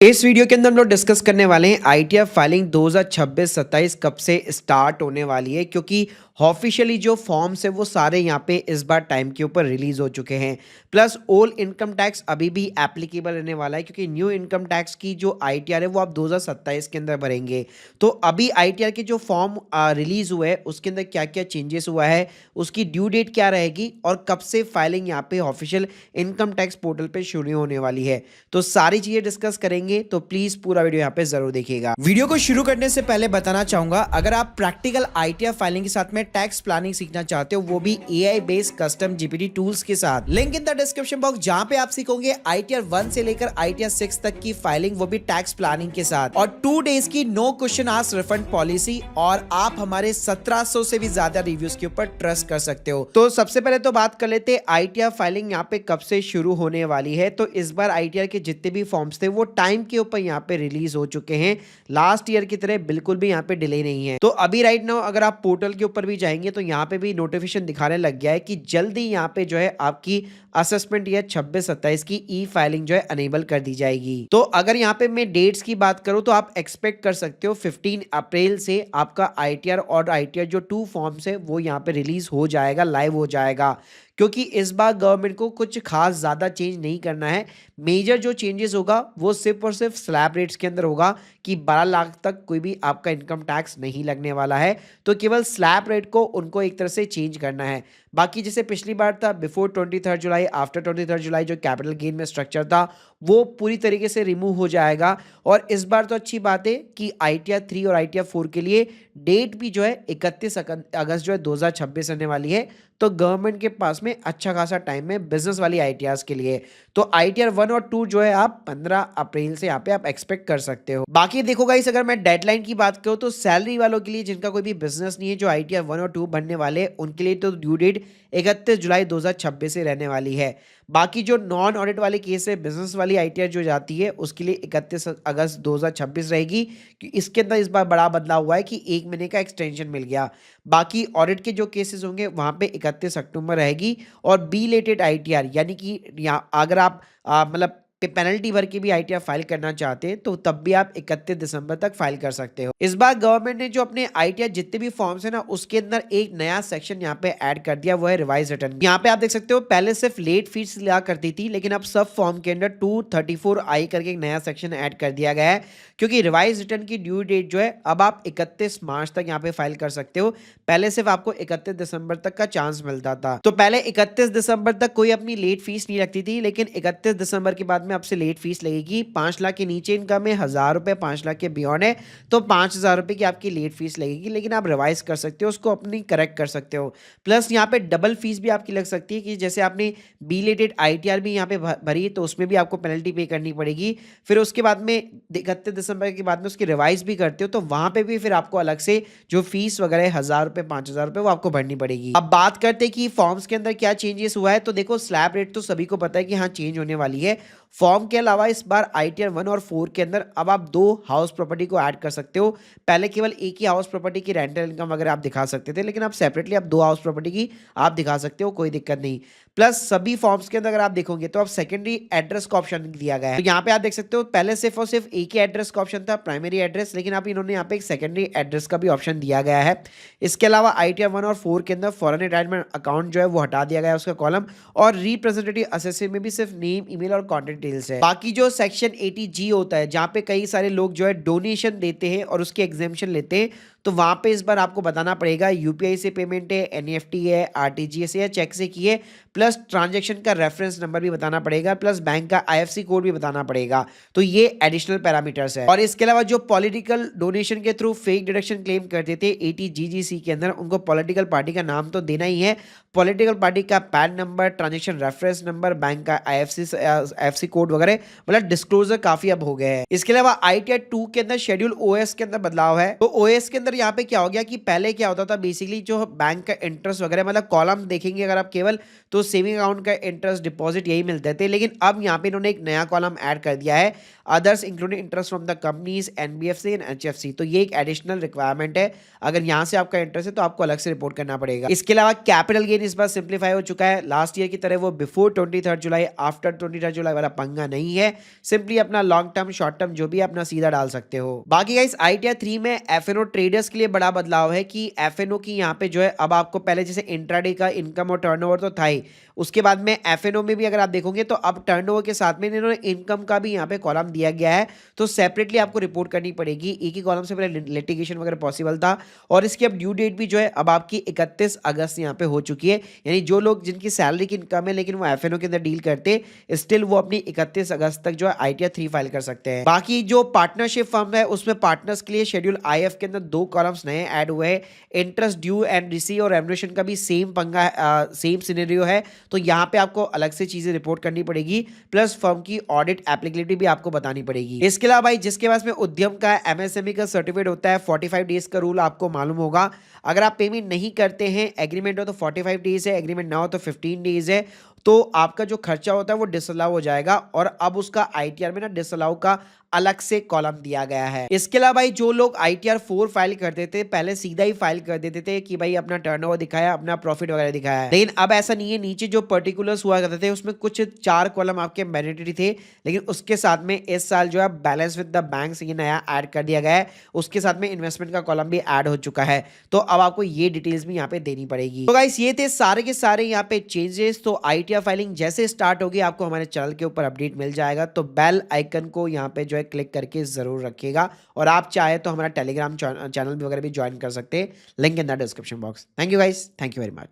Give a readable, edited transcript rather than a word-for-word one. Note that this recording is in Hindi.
इस वीडियो के अंदर हम लोग डिस्कस करने वाले हैं आईटीआर फाइलिंग 2026-27 कब से स्टार्ट होने वाली है, क्योंकि ऑफिशियली जो फॉर्म्स है वो सारे यहाँ पे इस बार टाइम के ऊपर रिलीज हो चुके हैं। प्लस ओल्ड इनकम टैक्स अभी भी एप्लीकेबल रहने वाला है, क्योंकि न्यू इनकम टैक्स की जो आईटीआर है वो आप 2027 के अंदर भरेंगे। तो अभी आईटीआर के जो फॉर्म रिलीज हुए हैं उसके अंदर क्या क्या चेंजेस हुआ है, उसकी ड्यू डेट क्या रहेगी और कब से फाइलिंग यहाँ पे ऑफिशियल इनकम टैक्स पोर्टल पे शुरू होने वाली है, तो सारी चीजें डिस्कस करेंगे। तो प्लीज पूरा वीडियो यहाँ पे जरूर देखिएगा। वीडियो को शुरू करने से पहले बताना चाहूंगा, अगर आप प्रैक्टिकल आईटीआर फाइलिंग के साथ में टैक्स प्लानिंग सीखना चाहते हो, वो भी AI based custom GPT tools के साथ, link in the description box, जहां पे आप सीखोगे आईटीआर 1 से लेकर आईटीआर 6 तक की फाइलिंग, वो भी टैक्स प्लानिंग के साथ, और 2 डेज की no question ask refund policy, और आप हमारे 1700 से भी ज्यादा रिव्यूज के ऊपर ट्रस्ट कर सकते हो। तो सबसे पहले तो बात कर लेते हैं आईटीआर फाइलिंग यहाँ पे कब से शुरू होने वाली है। तो इस बार आईटीआर के जितने भी फॉर्म्स थे वो टाइम के ऊपर यहाँ पे रिलीज हो चुके हैं। लास्ट ईयर की तरह बिल्कुल भी यहाँ पे डिले नहीं है। तो अभी राइट नाउ अगर आप पोर्टल के ऊपर भी जाएंगे तो यहाँ पे भी नोटिफिकेशन दिखाने लग गया है कि जल्दी यहाँ पे जो है आपकी असेसमेंट ईयर 26-27 की ई फाइलिंग जो है अनेबल कर दी जाएगी। तो अगर यहाँ पे मैं डेट्स की बात करूँ तो आप एक्सपेक्ट कर सकते हो 15 अप्रैल से आपका आईटीआर और आईटीआर जो 2 फॉर्म्स है वो यहाँ पे रिलीज हो जाएगा, लाइव हो जाएगा, क्योंकि इस बार गवर्नमेंट को कुछ खास ज़्यादा चेंज नहीं करना है। मेजर जो चेंजेस होगा वो सिर्फ और सिर्फ स्लैब रेट्स के अंदर होगा कि 12 लाख तक कोई भी आपका इनकम टैक्स नहीं लगने वाला है। तो केवल स्लैब रेट को उनको एक तरह से चेंज करना है। बाकी जैसे पिछली बार था बिफोर 23 जुलाई, आफ्टर 23 जुलाई जो कैपिटल गेन में स्ट्रक्चर था वो पूरी तरीके से रिमूव हो जाएगा। और इस बार तो अच्छी बात है कि आईटीआर 3 और आईटीआर 4 के लिए डेट भी जो है 31 अगस्त जो है 2026 रहने वाली है। तो गवर्नमेंट के पास में अच्छा खासा टाइम है बिजनेस वाली आईटीआर्स के लिए। तो आईटीआर 1 और 2 जो है आप 15 अप्रैल से यहाँ पे आप एक्सपेक्ट कर सकते हो। बाकी देखो गाइस, अगर मैं डेडलाइन की बात करूँ तो सैलरी वालों के लिए जिनका कोई भी बिजनेस नहीं है, जो आईटीआर 1 और 2 बनने वाले, उनके लिए तो ड्यू डेट 31 जुलाई 2026 से रहने वाली है। बाकी जो नॉन ऑडिट वाले केस है, बिजनेस वाली आईटीआर जो जाती है उसके लिए 31 अगस्त 2026 रहेगी। कि इसके अंदर इस बार बड़ा बदलाव हुआ है कि 1 महीने का एक्सटेंशन मिल गया। बाकी ऑडिट के जो केसेस होंगे वहां पे 31 अक्टूबर रहेगी। और बी लेटेड आईटीआर यानी कि यहाँ अगर आप मतलब पेनल्टी भर के भी आईटीआर फाइल करना चाहते हैं तो तब भी आप 31 दिसंबर तक फाइल कर सकते हो। इस बार गवर्नमेंट ने जो अपने आईटीआर जितने भी फॉर्म्स है ना उसके अंदर एक नया सेक्शन यहाँ पे ऐड कर दिया, वो है रिवाइज रिटर्न। यहाँ पे आप देख सकते हो पहले सिर्फ लेट फीस लिया करती थी, लेकिन अब सब फॉर्म के अंदर 234I करके एक नया सेक्शन ऐड कर दिया गया है, क्योंकि रिवाइज रिटर्न की ड्यू डेट जो है अब आप 31 मार्च तक यहाँ पे फाइल कर सकते हो। पहले सिर्फ आपको 31 दिसंबर तक का चांस मिलता था। तो पहले 31 दिसंबर तक कोई अपनी लेट फीस नहीं रखती थी, लेकिन 31 दिसंबर के बाद में आपसे लेट फीस लगेगी। 5 लाख के नीचे इनकम है 1000 रुपए, 5 लाख के बियॉन्ड है तो 5000 रुपए की आपकी लेट फीस लगेगी, लेकिन आप रिवाइज कर सकते हो, उसको अपनी करेक्ट कर सकते हो। प्लस यहाँ पे डबल फीस भी आपकी लग सकती है कि जैसे आपने बी लेटेड आईटीआर भी यहाँ पे भरी तो उसमें भी आपको पेनल्टी पे करनी पड़ेगी। फिर उसके बाद में 31 दिसंबर के बाद में उसकी रिवाइज भी करते हो तो वहां पे भी फिर आपको अलग से जो फीस वगैरह 1000 रुपए 5000 रुपए वो आपको भरनी पड़ेगी। अब बात करते हैं कि फॉर्म्स के अंदर क्या चेंजेस हुआ है। तो देखो स्लैब रेट तो सभी को पता है कि हाँ चेंज होने वाली है। फॉर्म के अलावा इस बार आईटीआर 1 और 4 के अंदर अब आप 2 हाउस प्रॉपर्टी को ऐड कर सकते हो। पहले केवल एक ही हाउस प्रॉपर्टी की रेंटल इनकम वगैरह आप दिखा सकते थे, लेकिन अब सेपरेटली आप 2 हाउस प्रॉपर्टी की आप दिखा सकते हो, कोई दिक्कत नहीं। प्लस सभी फॉर्म्स के अंदर अगर आप देखोगे तो अब सेकेंडरी एड्रेस का ऑप्शन दिया गया है। तो यहाँ पे आप देख सकते हो पहले सिर्फ और सिर्फ एक ही एड्रेस का ऑप्शन था, प्राइमरी एड्रेस, लेकिन अब इन्होंने यहाँ पे एक सेकेंडरी एड्रेस का भी ऑप्शन दिया गया है। इसके अलावा आईटीआर 1 और 4 के अंदर फॉरेन रिटायरमेंट अकाउंट जो है वो हटा दिया गया है उसका कॉलम, और रिप्रेजेंटेटिव असेसिव में भी सिर्फ नेम, ईमेल और कॉन्टेक्ट डिटेल्स है। बाकी जो सेक्शन 80G होता है जहाँ पे कई सारे लोग जो है डोनेशन देते हैं और उसके एग्जेम्पशन लेते हैं, तो वहां पे इस बार आपको बताना पड़ेगा यूपीआई से पेमेंट है, एनईएफटी है, आरटीजीएस है या चेक से की है, प्लस ट्रांजैक्शन का रेफरेंस नंबर भी बताना पड़ेगा, प्लस बैंक का आईएफएससी कोड भी बताना पड़ेगा। तो ये एडिशनल पैरामीटर्स है। और इसके अलावा जो पॉलिटिकल डोनेशन के थ्रू फेक डिडक्शन क्लेम करते थे 80GGC के अंदर, उनको पॉलिटिकल पार्टी का नाम तो देना ही है, पॉलिटिकल पार्टी का pan number, transaction reference number, bank का आईएफएससी कोड वगैरह, मतलब डिस्क्लोजर काफी अब हो गए हैं। इसके अलावा आईटीआर 2 के अंदर शेड्यूल ओएस के अंदर बदलाव है। तो ओएस के अंदर यहाँ पे क्या हो गया कि पहले क्या होता था बेसिकली जो बैंक का इंटरेस्ट वगैरह, मतलब कॉलम देखेंगे अगर आप केवल, तो सेविंग अकाउंट का इंटरेस्ट डिपॉजिट यही मिलते थे, लेकिन अब यहाँ पे इन्होंने एक नया कॉलम ऐड कर दिया है। Others including interest from the companies, NBFC and HFC. तो ये एक एडिशनल रिक्वायरमेंट है, अगर यहाँ से आपका इंटरेस्ट है तो आपको अलग से रिपोर्ट करना पड़ेगा। इसके अलावा कैपिटल गेन इस बार सिंप्लीफाई हो चुका है, लास्ट ईयर की तरह वो बिफोर 23 जुलाई आफ्टर 23 जुलाई वाला पंगा नहीं है। सिंपली अपना लॉन्ग टर्म शॉर्ट टर्म जो भी अपना सीधा डाल सकते हो। बाकी गाइस आईटीआर 3 में एफएनओ ट्रेडर्स के लिए बड़ा बदलाव है कि एफएनओ की यहाँ पे जो है अब आपको पहले जैसे इंट्राडे का इनकम और टर्नओवर तो था ही, उसके बाद में एफएनओ में भी अगर आप देखोगे तो अब टर्नओवर के साथ में इन्होंने इनकम का भी यहाँ पे कॉलम दिया गया है, तो सेपरेटली आपको रिपोर्ट करनी पड़ेगी। एक ही कॉलम से पहले लिटिगेशन वगैरह पॉसिबल था, और इसकी अब ड्यू डेट भी जो है अब आपकी 31 अगस्त यहाँ पे हो चुकी है। यानी जो लोग जिनकी सैलरी की इनकम है लेकिन वो एफएनओ के अंदर डील करते, स्टिल वो अपनी 31 अगस्त तक जो है आईटीआर 3 फाइल कर सकते हैं। बाकी जो पार्टनरशिप फर्म है उसमें पार्टनर्स के लिए शेड्यूल आईएफ के अंदर 2 कॉलम्स नए ऐड हुए हैं। इंटरेस्ट ड्यू एंड रिसीव और रेम्युनरेशन का भी सेम पंगा, सेम सिनेरियो है, तो यहाँ पे आपको अलग से चीजें रिपोर्ट करनी पड़ेगी, प्लस फर्म की ऑडिट एप्लीकेबिलिटी भी आपको बतानी पड़ेगी। इसके अलावा भाई जिसके पास में उद्यम का एमएसएमई का सर्टिफिकेट होता है, 45 डेज का रूल आपको मालूम होगा। अगर आप पेमेंट नहीं करते हैं, एग्रीमेंट हो तो 45 डेज है, एग्रीमेंट ना हो तो 15 डेज है, तो आपका जो खर्चा होता है वो डिसअलाउ हो जाएगा, और अब उसका आईटीआर में ना डिसअलाउ का अलग से कॉलम दिया गया है। इसके अलावा भाई जो लोग आईटीआर 4 फाइल करते थे पहले सीधा ही फाइल कर देते थे कि भाई अपना टर्नओवर दिखाया, अपना प्रॉफिट वगैरह दिखाया है, लेकिन अब ऐसा नहीं है। नीचे जो पर्टिकुलर्स हुआ करते थे उसमें कुछ 4 कॉलम आपके मैंडेटरी थे, लेकिन उसके साथ में इस साल जो है बैलेंस विद द बैंक्स ये नया ऐड कर दिया गया है, उसके साथ में इन्वेस्टमेंट का कॉलम भी ऐड हो चुका है, तो अब आपको ये डिटेल्स भी यहाँ पे देनी पड़ेगी। तो गाइस ये थे सारे के सारे यहाँ पे चेंजेस। तो आईटीआर फाइलिंग जैसे स्टार्ट होगी आपको हमारे चैनल के ऊपर अपडेट मिल जाएगा, तो बेल आइकन को यहाँ पे जो है क्लिक करके जरूर रखिएगा, और आप चाहे तो हमारा टेलीग्राम चैनल भी वगैरह भी ज्वाइन कर सकते हैं, link in the description box. Thank you guys, thank you very much.